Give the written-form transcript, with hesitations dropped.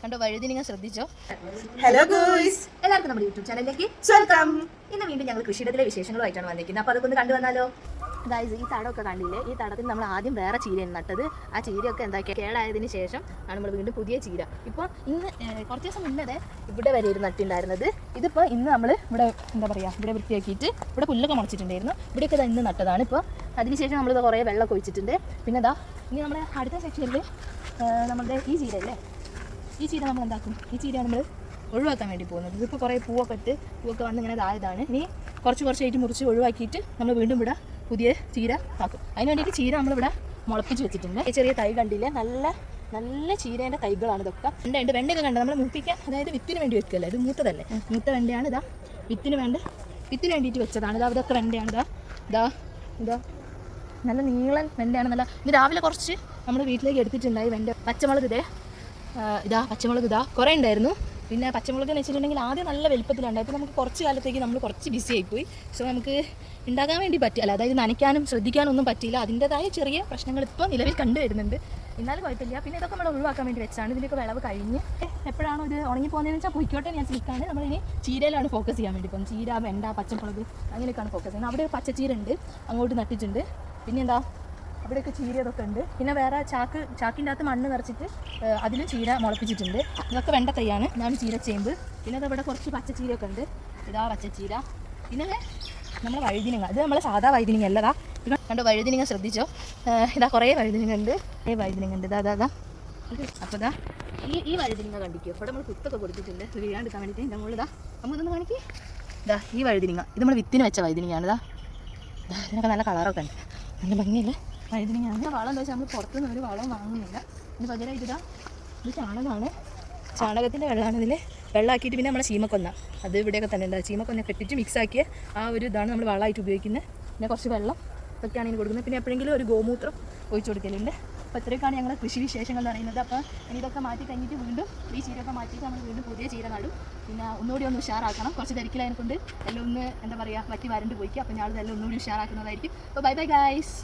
കണ്ടോ വഴുതിനിങ്ങ ശ്രദ്ധിച്ചോ. ഹലോ ഗോയ്സ്, എല്ലാവർക്കും നമ്മുടെ യൂട്യൂബ് ചാനലിലേക്ക് വെൽക്കം. ഇന്ന് വീണ്ടും ഞങ്ങൾ കൃഷിയിടത്തിലെ വിശേഷങ്ങളുമായിട്ടാണ് വന്നിരിക്കുന്നത്. അപ്പോൾ അതൊക്കെ ഒന്ന് കണ്ടുവന്നാലോ. ഗൈസ്, ഈ തടമൊക്കെ കണ്ടില്ലേ? ഈ തടത്തിൽ നമ്മൾ ആദ്യം വേറെ ചീരയാണ് നട്ടത്. ആ ചീരയൊക്കെ എന്താക്കിയ കേടായതിന് ശേഷം ആണ് നമ്മൾ വീണ്ടും പുതിയ ചീര. ഇപ്പോൾ ഇന്ന് കുറച്ച് ദിവസം മുന്നേ ഇവിടെ വരെ ഒരു നട്ടുണ്ടായിരുന്നത്. ഇതിപ്പോൾ ഇന്ന് നമ്മൾ ഇവിടെ എന്താ പറയുക, ഇവിടെ വൃത്തിയാക്കിയിട്ട് ഇവിടെ പുല്ലൊക്കെ മുളച്ചിട്ടുണ്ടായിരുന്നു. ഇവിടെയൊക്കെ ഇന്ന് നട്ടതാണ്. ഇപ്പോൾ അതിനുശേഷം നമ്മളിത് കുറേ വെള്ളമൊക്കെ ഒഴിച്ചിട്ടുണ്ട്. പിന്നെ ഇതാ ഇനി നമ്മുടെ അടുത്ത സെക്ഷനിൽ നമ്മളുടെ ഈ ചീര അല്ലേ, ഈ ചീര നമ്മൾ എന്താക്കും, ഈ ചീര നമ്മൾ ഒഴിവാക്കാൻ വേണ്ടി പോകുന്നത്. ഇതിപ്പോൾ കുറേ പൂവൊക്കെ ഇട്ട് പൂവൊക്കെ വന്ന് ഇങ്ങനെ ഇതായതാണ്. ഇനി കുറച്ചായിട്ട് മുറിച്ച് ഒഴിവാക്കിയിട്ട് നമ്മൾ വീണ്ടും ഇവിടെ പുതിയ ചീര ആക്കും. അതിന് വേണ്ടിയിട്ട് ചീര നമ്മളിവിടെ മുളപ്പിച്ച് വെച്ചിട്ടുണ്ട്. ചെറിയ തൈ കണ്ടില്ലേ, നല്ല ചീരേൻ്റെ തൈകളാണ് ഇതൊക്കെ. ഉണ്ട് വെണ്ടയൊക്കെ കണ്ടത് നമ്മൾ മുപ്പിക്കാൻ, അതായത് വിത്തിന് വേണ്ടി വെക്കുകയല്ല, ഇത് മൂത്തതല്ലേ, മൂത്ത വെണ്ടയാണ്. ഇതാ വിത്തിന് വേണ്ടിയിട്ട് വെച്ചതാണ്. ഇതൊക്കെ വെണ്ടയാണ്. ഇതാ നല്ല നീളൻ വെണ്ടയാണ്. ഇത് രാവിലെ കുറച്ച് നമ്മൾ വീട്ടിലേക്ക് എടുത്തിട്ടുണ്ടായി വെണ്ട. പച്ചമുളക് പച്ചമുളക് കുറേ ഉണ്ടായിരുന്നു. പിന്നെ പച്ചമുളക് എന്ന് വെച്ചിട്ടുണ്ടെങ്കിൽ ആദ്യം നല്ല വലുപ്പത്തിലുണ്ടായി. ഇപ്പോൾ നമുക്ക് കുറച്ച് കാലത്തേക്ക് നമ്മൾ കുറച്ച് ബിസി ആയിപ്പോയി. സോ നമുക്ക് ഉണ്ടാകാൻ വേണ്ടി പറ്റില്ല, അതായത് നനയ്ക്കാനും ശ്രദ്ധിക്കാനും ഒന്നും പറ്റിയില്ല. അതിൻ്റെതായ ചെറിയ പ്രശ്നങ്ങൾ ഇപ്പോൾ നിലവിൽ കണ്ടുവരുന്നുണ്ട്. എന്നാലും കുഴപ്പമില്ല. പിന്നെ ഇതൊക്കെ നമ്മൾ ഒഴിവാക്കാൻ വേണ്ടി വെച്ചാണ്. ഇതിൻ്റെയൊക്കെ വിളവ് കഴിഞ്ഞ് എപ്പോഴാണോ ഇത് ഉണങ്ങി പോകുന്നതെന്ന് വെച്ചാൽ പൊയ്ക്കോട്ടെ ഞാൻ നിൽക്കാണ്. നമ്മളിനി ചീരയിലാണ് ഫോക്കസ് ചെയ്യാൻ വേണ്ടി പോകുന്നത്. ചീര, വെണ്ട, പച്ചമുളക് അങ്ങനെയൊക്കെയാണ് ഫോക്കസ് ചെയ്യുന്നത്. അവിടെ പച്ചച്ചീര ഉണ്ട്, അങ്ങോട്ട് നട്ടിട്ടുണ്ട്. പിന്നെ എന്താ അവിടെയൊക്കെ ചീര ഇതൊക്കെ ഉണ്ട്. പിന്നെ വേറെ ചാക്കിൻ്റെ അകത്ത് മണ്ണ് നിറച്ചിട്ട് അതിൽ ചീര മുളപ്പിച്ചിട്ടുണ്ട്. ഇതൊക്കെ വെണ്ട തൈയാണ്. ഇതാണ് ചീരച്ചേമ്പ്. പിന്നെ അതവിടെ കുറച്ച് പച്ചച്ചീരയൊക്കെ ഉണ്ട്. ഇതാ പച്ചച്ചീര. പിന്നെ നമ്മൾ വഴുതിനിങ്ങ, ഇത് നമ്മൾ സാധാ വഴുതിനിങ്ങ അല്ലതാ. പിന്നെ കണ്ടോ വഴുതിനിങ്ങ ശ്രദ്ധിച്ചോ. ഇതാ കുറേ വഴുതിനിങ്ങ ഉണ്ട്. ഇതാ. അപ്പോൾ ഇതാ ഈ വഴുതിനിങ്ങ കണ്ടിക്കോ. ഇവിടെ നമ്മൾ കുത്തൊക്കെ കൊടുത്തിട്ടുണ്ട് വീഴാണ്ടിരിക്കാൻ വേണ്ടിയിട്ട്. ഇതിൻ്റെ മുകളിൽ നമുക്കിതൊന്ന് കാണിക്കും. ഇതാ ഈ വഴുതിനിങ്ങ, ഇത് നമ്മൾ വിത്തിന് വെച്ച വഴുതിനിങ്ങയാണ്. ഇതിനൊക്കെ നല്ല കളറൊക്കെ ഉണ്ട്, നല്ല ഭംഗിയില്ല വഴുതിനിങ്ങയാണ്. വളം എന്താ വെച്ചാൽ നമ്മൾ പുറത്തുനിന്ന് ഒരു വളം വാങ്ങുന്നില്ല. ഇതിന് പകരമായിട്ട് ഇത് ചാണകമാണ്. ചാണകത്തിൻ്റെ വെള്ളമാണ് ഇതിൽ വെള്ളമാക്കിയിട്ട് പിന്നെ നമ്മുടെ ചീമക്കൊന്ന, അത് ഇവിടെയൊക്കെ തന്നെ ഉണ്ട്. ചീമക്കൊന്ന കെട്ടിട്ട് മിക്സാക്കിയ ആ ഒരു ഇതാണ് നമ്മൾ വളമായിട്ട് ഉപയോഗിക്കുന്നത്. പിന്നെ കുറച്ച് വെള്ളം ഇതൊക്കെയാണ് ഇതിന് കൊടുക്കുന്നത്. പിന്നെ എപ്പോഴെങ്കിലും ഒരു ഗോമൂത്രം ഒഴിച്ചു കൊടുക്കലുണ്ട്. അപ്പോൾ ഇത്രയൊക്കെയാണ് ഞങ്ങൾ കൃഷി വിശേഷങ്ങൾ എന്ന് പറയുന്നത്. അപ്പോൾ ഇനി ഇതൊക്കെ മാറ്റി കഴിഞ്ഞിട്ട് വീണ്ടും ഈ ചീരയൊക്കെ മാറ്റിയിട്ട് നമ്മൾ വീണ്ടും പുതിയ ചീര നടും. പിന്നെ ഒന്നുകൂടി ഒന്ന് ഉഷാറാക്കണം. കുറച്ച് തിരക്കിലായതിനെ കൊണ്ട് എല്ലാം ഒന്ന് എന്താ പറയുക വറ്റി വരണ്ട് പോയിക്കുക. അപ്പോൾ ഞാളിതെല്ലാം ഒന്നുകൂടി ഉഷാറാക്കുന്നതായിരിക്കും. അപ്പോൾ ബൈ ഗൈസ്.